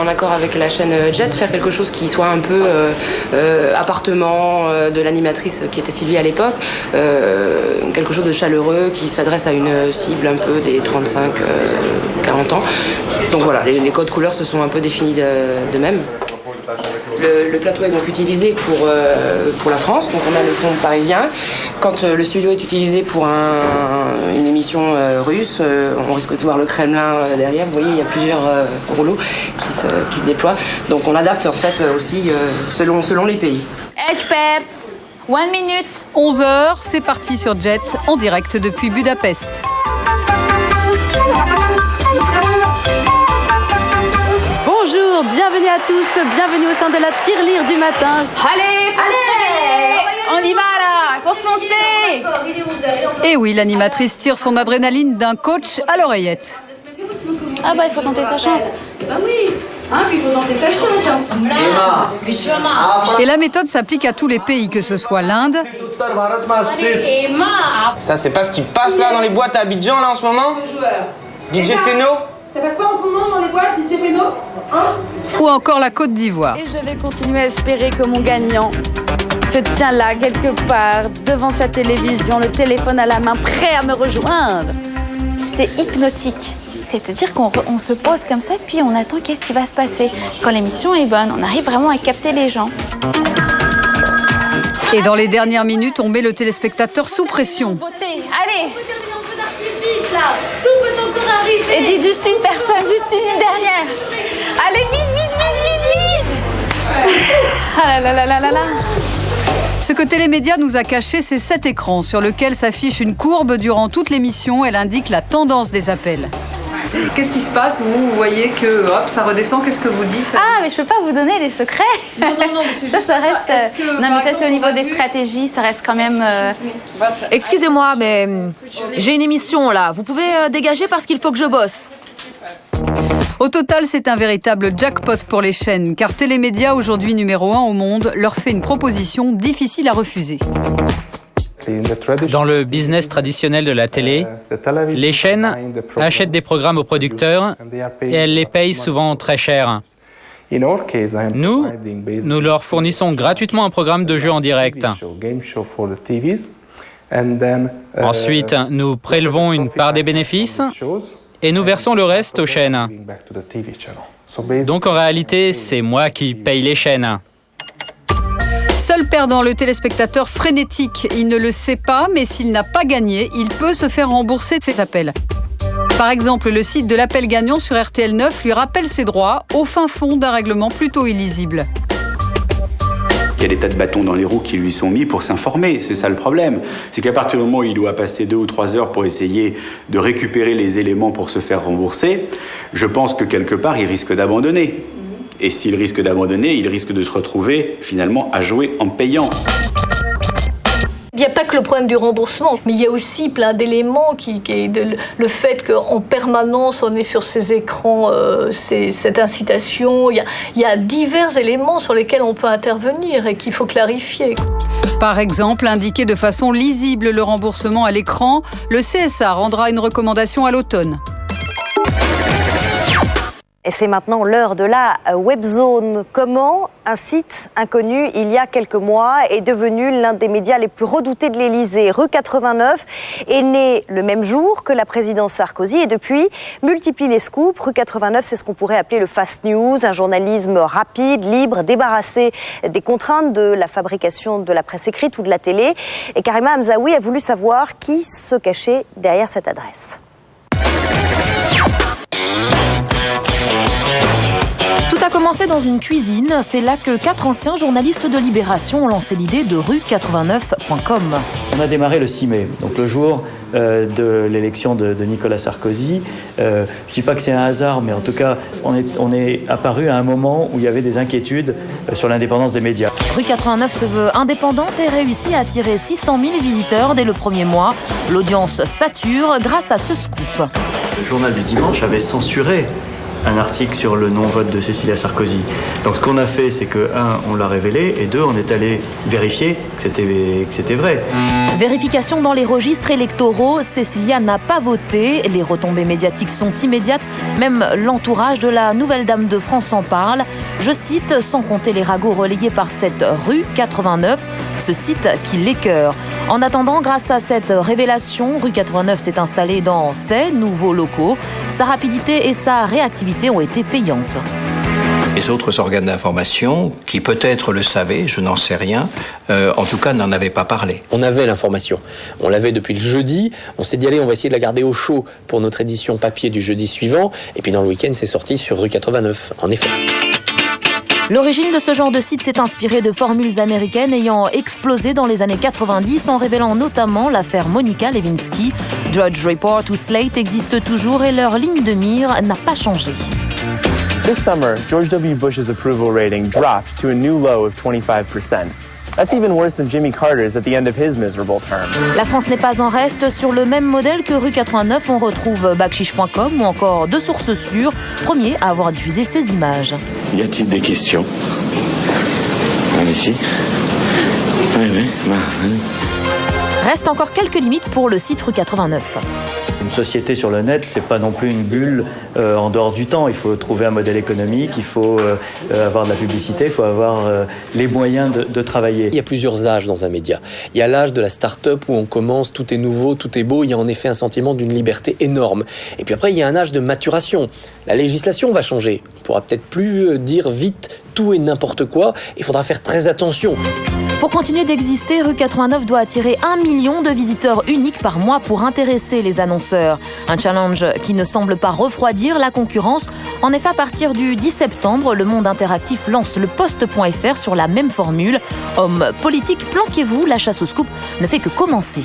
en accord avec la chaîne Jet, faire quelque chose qui soit un peu appartement de l'animatrice qui était Sylvie à l'époque, quelque chose de chaleureux qui s'adresse à une cible un peu des 35-40 ans. Donc voilà, les codes couleurs se sont un peu définis d'eux-mêmes. Le plateau est donc utilisé pour la France, donc on a le fond parisien. Quand le studio est utilisé pour une émission russe, on risque de voir le Kremlin derrière. Vous voyez, il y a plusieurs rouleaux qui se déploient. Donc on adapte en fait aussi selon les pays. Experts, 1 minute. 11h, c'est parti sur Jet, en direct depuis Budapest. Bonjour, bienvenue à tous, bienvenue au sein de la tirelire du matin. Allez, on y va là, il faut foncer. Et oui, l'animatrice tire son adrénaline d'un coach à l'oreillette. Ah bah il faut tenter sa chance. Bah oui, puis il faut tenter sa chance. Et la méthode s'applique à tous les pays, que ce soit l'Inde. Ça, c'est pas ce qui passe là dans les boîtes à Abidjan là en ce moment? DJ Feno? Ça passe pas en ce moment dans les boîtes, DJ Feno? Ou encore la Côte d'Ivoire. Et je vais continuer à espérer que mon gagnant se tient là, quelque part, devant sa télévision, le téléphone à la main, prêt à me rejoindre. C'est hypnotique. C'est-à-dire qu'on se pose comme ça, puis on attend qu'est-ce qui va se passer. Quand l'émission est bonne, on arrive vraiment à capter les gens. Et dans les dernières minutes, on met le téléspectateur sous pression. Allez! Là. Tout peut encore arriver. Et dites juste une personne, juste une dernière. Allez, vite. Ah là là là là là. Ce que Télémédia nous a caché, c'est cet écran sur lequel s'affiche une courbe durant toute l'émission. Elle indique la tendance des appels. Qu'est-ce qui se passe? Vous voyez que hop, ça redescend. Qu'est-ce que vous dites? Ah, mais je peux pas vous donner les secrets. Non, mais c'est juste ça reste. Non, mais ça c'est au niveau des stratégies. Ça reste quand même. Excusez-moi, mais j'ai une émission là. Vous pouvez dégager parce qu'il faut que je bosse. Au total, c'est un véritable jackpot pour les chaînes, car Télémédia, aujourd'hui numéro 1 au monde, leur fait une proposition difficile à refuser. Dans le business traditionnel de la télé, les chaînes achètent des programmes aux producteurs et elles les payent souvent très cher. Nous leur fournissons gratuitement un programme de jeu en direct. Ensuite, nous prélevons une part des bénéfices et nous versons le reste aux chaînes. Donc en réalité, c'est moi qui paye les chaînes. Seul perdant, le téléspectateur frénétique. Il ne le sait pas, mais s'il n'a pas gagné, il peut se faire rembourser de ses appels. Par exemple, le site de l'appel gagnant sur RTL 9 lui rappelle ses droits au fin fond d'un règlement plutôt illisible. Il y a des tas de bâtons dans les roues qui lui sont mis pour s'informer, c'est ça le problème. C'est qu'à partir du moment où il doit passer 2 ou 3 heures pour essayer de récupérer les éléments pour se faire rembourser, je pense que quelque part il risque d'abandonner. Et s'il risque d'abandonner, il risque de se retrouver finalement à jouer en payant. Il n'y a pas que le problème du remboursement, mais il y a aussi plein d'éléments le fait qu'en permanence on est sur ces écrans, cette incitation, il y a divers éléments sur lesquels on peut intervenir et qu'il faut clarifier. Par exemple, indiquer de façon lisible le remboursement à l'écran, le CSA rendra une recommandation à l'automne. Et c'est maintenant l'heure de la webzone. Comment un site inconnu il y a quelques mois est devenu l'un des médias les plus redoutés de l'Élysée. Rue 89 est né le même jour que la présidence Sarkozy et depuis multiplie les scoops. Rue 89, c'est ce qu'on pourrait appeler le fast news, un journalisme rapide, libre, débarrassé des contraintes de la fabrication de la presse écrite ou de la télé. Et Karima Hamzaoui a voulu savoir qui se cachait derrière cette adresse. Tout a commencé dans une cuisine. C'est là que 4 anciens journalistes de Libération ont lancé l'idée de rue89.com. On a démarré le 6 mai, donc le jour de l'élection de Nicolas Sarkozy. Je ne dis pas que c'est un hasard, mais en tout cas, on est apparu à un moment où il y avait des inquiétudes sur l'indépendance des médias. Rue 89 se veut indépendante et réussit à attirer 600 000 visiteurs dès le premier mois. L'audience sature grâce à ce scoop. Le journal du dimanche avait censuré un article sur le non-vote de Cécilia Sarkozy. Donc ce qu'on a fait, c'est que, 1, on l'a révélé, et 2, on est allé vérifier que c'était vrai. Vérification dans les registres électoraux, Cécilia n'a pas voté. Les retombées médiatiques sont immédiates. Même l'entourage de la nouvelle dame de France en parle. Je cite, sans compter les ragots relayés par cette rue 89, ce site qui l'écœure. En attendant, grâce à cette révélation, rue 89 s'est installée dans ses nouveaux locaux. Sa rapidité et sa réactivité ont été payantes. Les autres organes d'information, qui peut-être le savaient, je n'en sais rien, en tout cas n'en avaient pas parlé. On avait l'information. On l'avait depuis le jeudi. On s'est dit, allez, on va essayer de la garder au chaud pour notre édition papier du jeudi suivant. Et puis dans le week-end, c'est sorti sur rue 89, en effet. L'origine de ce genre de site s'est inspirée de formules américaines ayant explosé dans les années 90 en révélant notamment l'affaire Monica Lewinsky. Drudge Report ou Slate existent toujours et leur ligne de mire n'a pas changé. This summer, George W. Bush's approval rating dropped to a new low of 25%. That's even worse than Jimmy Carter's at the end of his miserable term. La France n'est pas en reste. Sur le même modèle que rue 89, on retrouve Bakchiche.com ou encore deux sources sûres, premier à avoir diffusé ces images. Y a-t-il des questions? Ici. Oui. Reste encore quelques limites pour le site rue 89. Une société sur le net, c'est pas non plus une bulle en dehors du temps. Il faut trouver un modèle économique, il faut avoir de la publicité, il faut avoir les moyens de travailler. Il y a plusieurs âges dans un média. Il y a l'âge de la start-up où on commence, tout est nouveau, tout est beau. Il y a en effet un sentiment d'une liberté énorme. Et puis après, il y a un âge de maturation. La législation va changer. On pourra peut-être plus dire vite tout et n'importe quoi. Il faudra faire très attention. Pour continuer d'exister, rue 89 doit attirer 1 million de visiteurs uniques par mois pour intéresser les annonceurs. Un challenge qui ne semble pas refroidir la concurrence. En effet, à partir du 10 septembre, le Monde Interactif lance le Poste.fr sur la même formule. Hommes politiques, planquez-vous, la chasse au scoop ne fait que commencer.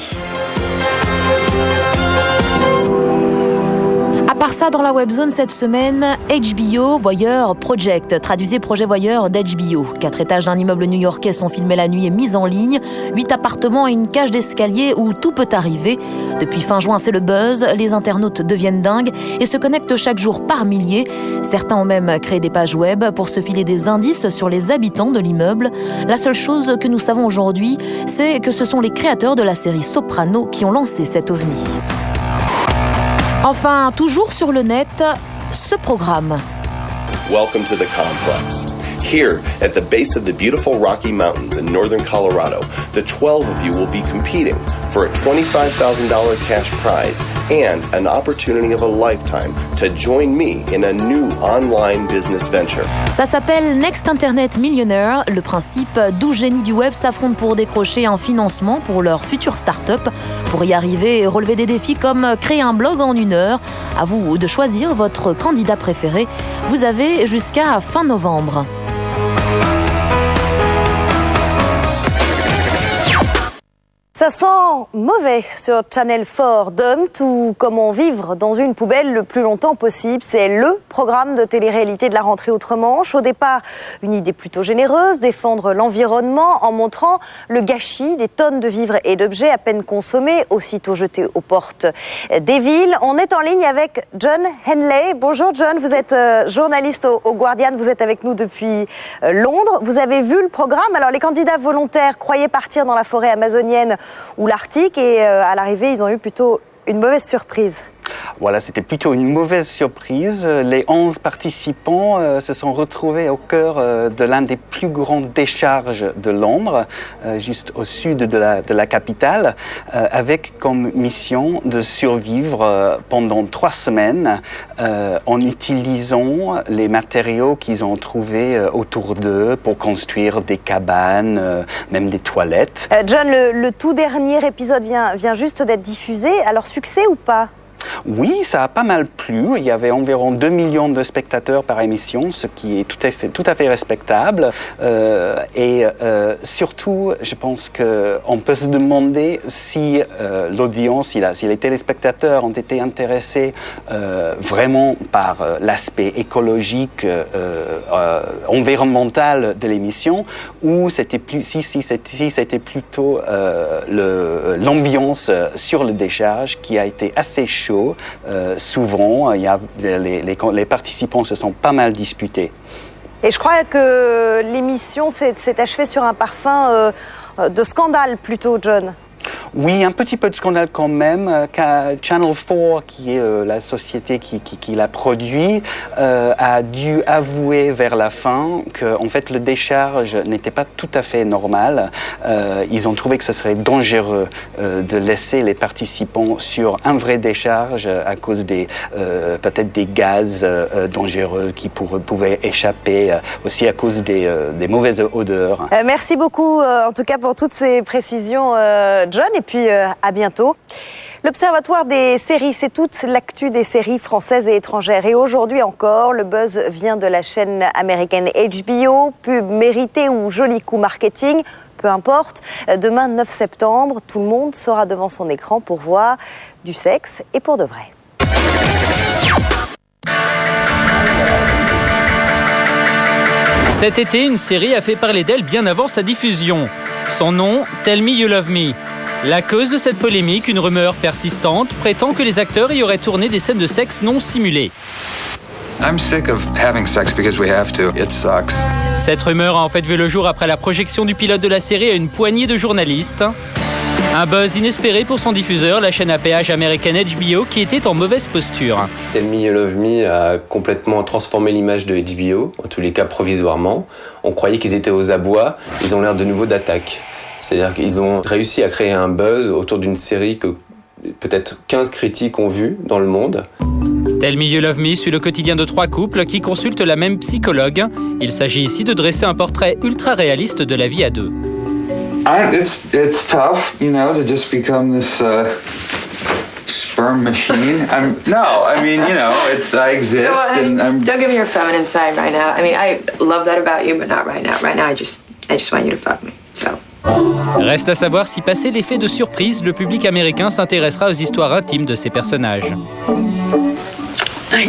À part ça, dans la webzone cette semaine, HBO Voyeur Project, traduisez projet voyeur d'HBO. 4 étages d'un immeuble new-yorkais sont filmés la nuit et mis en ligne. 8 appartements et une cage d'escalier où tout peut arriver. Depuis fin juin, c'est le buzz. Les internautes deviennent dingues et se connectent chaque jour par milliers. Certains ont même créé des pages web pour se filer des indices sur les habitants de l'immeuble. La seule chose que nous savons aujourd'hui, c'est que ce sont les créateurs de la série Soprano qui ont lancé cet ovni. Enfin, toujours sur le net, ce programme. Welcome to the complex. Here, at the base of the beautiful Rocky Mountains in northern Colorado, the 12 of you will be competing for for a $25,000 cash prize and an opportunity of a lifetime to join me in a new online business venture. Ça s'appelle Next Internet Millionaire. Le principe, 12 génies du web s'affrontent pour décrocher un financement pour leur future start-up. Pour y arriver, relever des défis comme créer un blog en 1 heure. À vous de choisir votre candidat préféré. Vous avez jusqu'à fin novembre. Ça sent mauvais sur Channel 4. Dumped, ou comment vivre dans une poubelle le plus longtemps possible. C'est le programme de télé-réalité de la rentrée outre-Manche. Au départ, une idée plutôt généreuse, défendre l'environnement en montrant le gâchis des tonnes de vivres et d'objets à peine consommés, aussitôt jetés aux portes des villes. On est en ligne avec John Henley. Bonjour John, vous êtes journaliste au Guardian, vous êtes avec nous depuis Londres. Vous avez vu le programme. Alors les candidats volontaires croyaient partir dans la forêt amazonienne ou l'Arctique et à l'arrivée, ils ont eu plutôt une mauvaise surprise. Voilà, c'était plutôt une mauvaise surprise. Les 11 participants se sont retrouvés au cœur de l'un des plus grandes décharges de Londres, juste au sud de la capitale, avec comme mission de survivre pendant 3 semaines en utilisant les matériaux qu'ils ont trouvés autour d'eux pour construire des cabanes, même des toilettes. John, le tout dernier épisode vient juste d'être diffusé. Alors, succès ou pas ? Oui, ça a pas mal plu. Il y avait environ 2 millions de spectateurs par émission, ce qui est tout à fait respectable. Surtout, je pense qu'on peut se demander si l'audience, si les téléspectateurs ont été intéressés vraiment par l'aspect écologique, environnemental de l'émission, ou si c'était plutôt l'ambiance sur le décharge qui a été assez chaud. Souvent, les participants se sont pas mal disputés. Et je crois que l'émission s'est achevée sur un parfum de scandale plutôt, John. Oui, un petit peu de scandale quand même. Channel 4, qui est la société qui l'a produit, a dû avouer vers la fin qu'en fait le décharge n'était pas tout à fait normal. Ils ont trouvé que ce serait dangereux de laisser les participants sur un vrai décharge à cause peut-être des gaz dangereux qui pouvaient échapper, aussi à cause des mauvaises odeurs. Merci beaucoup en tout cas pour toutes ces précisions, John. Et puis à bientôt. L'Observatoire des séries, c'est toute l'actu des séries françaises et étrangères. Et aujourd'hui encore, le buzz vient de la chaîne américaine HBO. Pub méritée ou joli coup marketing, peu importe. Demain, 9 septembre, tout le monde sera devant son écran pour voir du sexe et pour de vrai. Cet été, une série a fait parler d'elle bien avant sa diffusion. Son nom, Tell Me You Love Me. La cause de cette polémique, une rumeur persistante, prétend que les acteurs y auraient tourné des scènes de sexe non simulées. I'm sick of having sex because we have to. It sucks. Cette rumeur a en fait vu le jour après la projection du pilote de la série à une poignée de journalistes. Un buzz inespéré pour son diffuseur, la chaîne à péage américaine HBO, qui était en mauvaise posture. Tell Me You Love Me a complètement transformé l'image de HBO, en tous les cas provisoirement. On croyait qu'ils étaient aux abois, ils ont l'air de nouveau d'attaque. C'est-à-dire qu'ils ont réussi à créer un buzz autour d'une série que peut-être 15 critiques ont vue dans le monde. Tell Me You Love Me suit le quotidien de 3 couples qui consultent la même psychologue. Il s'agit ici de dresser un portrait ultra réaliste de la vie à deux. It's tough, to just become this sperm machine. I exist. Don't give me your feminine side right now. I love that about you, but not right now. Right now, I just want you to fuck me. So. Reste à savoir si, passé l'effet de surprise, le public américain s'intéressera aux histoires intimes de ces personnages. Ouais.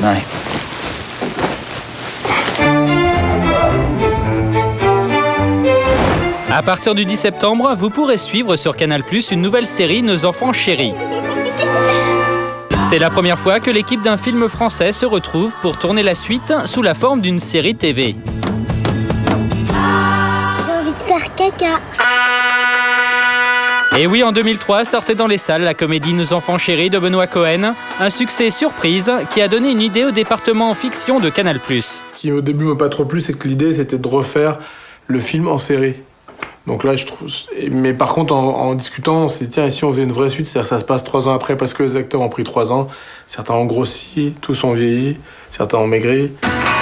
À partir du 10 septembre, vous pourrez suivre sur Canal+ une nouvelle série, Nos enfants chéris. C'est la première fois que l'équipe d'un film français se retrouve pour tourner la suite sous la forme d'une série TV. J'ai envie de faire caca. Et oui, en 2003, sortait dans les salles la comédie Nos enfants chéris de Benoît Cohen, un succès surprise qui a donné une idée au département fiction de Canal+. Ce qui au début m'a pas trop plu, c'est que l'idée c'était de refaire le film en série. Donc là, je trouve. Mais par contre, en discutant, on s'est dit, tiens, si on faisait une vraie suite, c'est-à-dire que ça se passe 3 ans après parce que les acteurs ont pris 3 ans. Certains ont grossi, tous ont vieilli, certains ont maigri.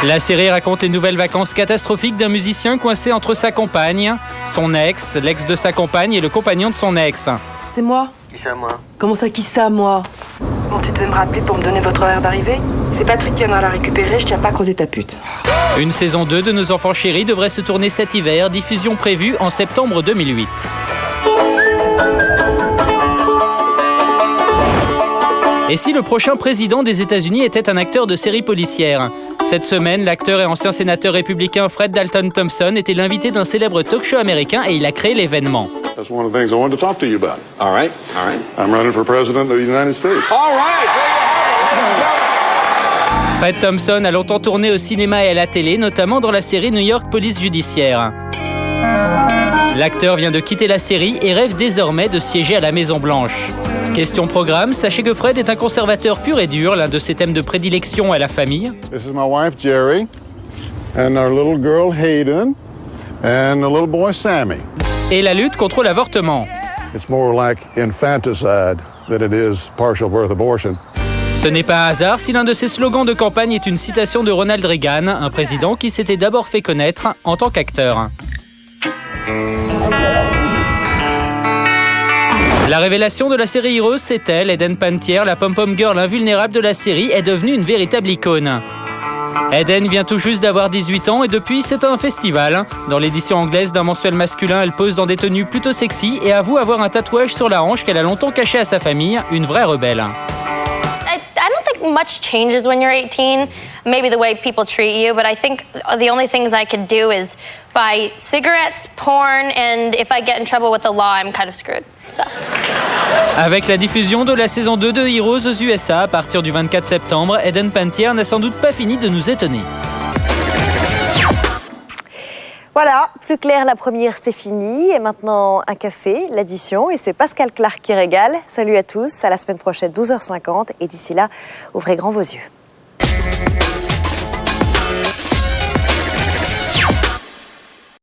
La série raconte les nouvelles vacances catastrophiques d'un musicien coincé entre sa compagne, son ex, l'ex de sa compagne et le compagnon de son ex. C'est moi. Qui ça, moi? Comment ça, qui ça, moi? Bon, tu devais me rappeler pour me donner votre horaire d'arrivée. C'est Patrick qui viendra la récupérer, je tiens pas à creuser ta pute. Une saison 2 de Nos Enfants Chéris devrait se tourner cet hiver, diffusion prévue en septembre 2008. Et si le prochain président des États-Unis était un acteur de série policière? Cette semaine, l'acteur et ancien sénateur républicain Fred Dalton Thompson était l'invité d'un célèbre talk-show américain et il a créé l'événement. That's one of the things I wanted to talk to you about. All right. I'm running for president of the United States. All right. Fred Thompson a longtemps tourné au cinéma et à la télé, notamment dans la série New York Police Judiciaire. L'acteur vient de quitter la série et rêve désormais de siéger à la Maison-Blanche. Question programme, sachez que Fred est un conservateur pur et dur. L'un de ses thèmes de prédilection est la famille. This is my wife Jerry, and our little girl Hayden, and the little boy Sammy. Et la lutte contre l'avortement. It's more like infanticide than it is partial birth abortion. Ce n'est pas un hasard si l'un de ses slogans de campagne est une citation de Ronald Reagan, un président qui s'était d'abord fait connaître en tant qu'acteur. La révélation de la série Heroes, c'est elle. Eden Pantier, la pom-pom girl invulnérable de la série, est devenue une véritable icône. Eden vient tout juste d'avoir 18 ans et depuis, c'est un festival. Dans l'édition anglaise d'un mensuel masculin, elle pose dans des tenues plutôt sexy et avoue avoir un tatouage sur la hanche qu'elle a longtemps caché à sa famille, une vraie rebelle. I don't think much changes when you're 18, maybe the way people treat you, but I think the only things I could do is buy cigarettes, porn, and if I get in trouble with the law, I'm kind of screwed. So. Avec la diffusion de la saison 2 de Heroes aux USA à partir du 24 septembre, Eden Pantier n'a sans doute pas fini de nous étonner. Voilà, plus clair, la première c'est fini. Et maintenant un café, l'addition. Et c'est Pascal Clark qui régale. Salut à tous, à la semaine prochaine 12h50. Et d'ici là, ouvrez grand vos yeux.